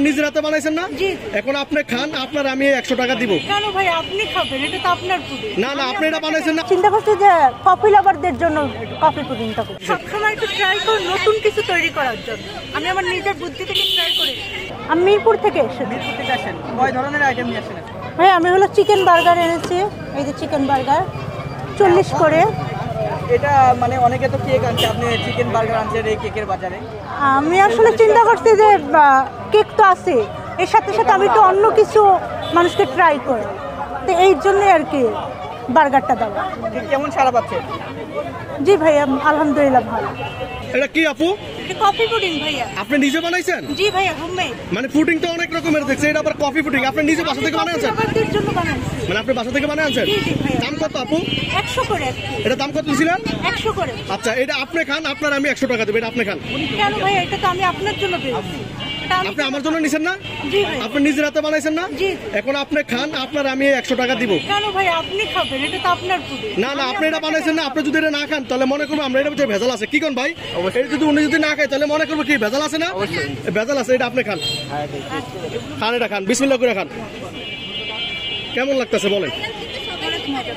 নিজের হাতে বানাইছেন না? জি। এখন আপনি খান, আপনার আমি 100 টাকা দিব। কেন ভাই আপনি খাবেন? এটা তো আপনার পুডিং। না না, আপনি এটা বানাইছেন না। চিন্তা করছি যে কফি লাভারদের জন্য কফি পুডিংটা করব। সবসময় একটু ট্রাই করি নতুন কিছু তৈরি করার জন্য। আমি আমার নিজের বুদ্ধি থেকে ট্রাই করি। আমি মিরপুর থেকে এসেছি। মিরপুর থেকে আসেন, কয় ধরনের আইটেম নিয়ে আসেন? ভাই আমি হলো চিকেন বার্গার এনেছি। এই যে চিকেন বার্গার 40 করে। এটা মানে অনেকে তো কেক আনছে, আপনি চিকেন বার্গার আনছেন এই কেকের বাজারে। আমি আসলে চিন্তা করছি যে কেক তো আছে, এর সাথে সাথে আমি একটু অন্য কিছু মানুষকে ট্রাই করি, তো এই জন্যই আর কি বার্গারটা দেওয়া। কেমন সারা পাচ্ছে? জি ভাইয়া আলহামদুলিল্লাহ ভালো। এটা কি আপু? এটা কফি পুডিং ভাইয়া। আপনি নিজে বানাইছেন? জি ভাইয়া হোমমেড। মানে পুডিং তো অনেক রকমের দেখছি, এটা আবার কফি পুডিং। আপনি নিজে বাসা থেকে বানাইছেন? বাচ্চাদের জন্য বানাইছি। মানে আপনি বাসা থেকে বানাইছেন? জি জি ভাইয়া। দাম কত আপু? 100 করে একটু। এটা দাম কত ছিলেন? 100 করে। আচ্ছা, এটা আপনি খান, আপনার আমি 100 টাকা দেব। এটা আপনি খান। কেন ভাইয়া? এটা তো আমি আপনার জন্য পেয়েছি। এটা আমি আপনি আমার জন্য নিছেন না? জি ভাই। আপনি নিজের হাতে বানাইছেন না? জি। এখন আপনি খান, আপনার আমি 100 টাকা দিব। কেন ভাই আপনি খাবেন? এটা তো আপনার পুডিং। না না, আপনি এটা বানাইছেন না। আপনি যদি এটা না খান তাহলে মনে করবো আমরা এটা ভিতরে ভেজাল আছে। কি কোন ভাই? এটা যদি উনি যদি না খায় তাহলে মনে করবো কি ভেজাল আছে না? ভেজাল আছে। এটা আপনি খান, খান, এটা খান, বিসমিল্লাহ করে খান। কেমন লাগতেছে বলেন? অনেক মজা।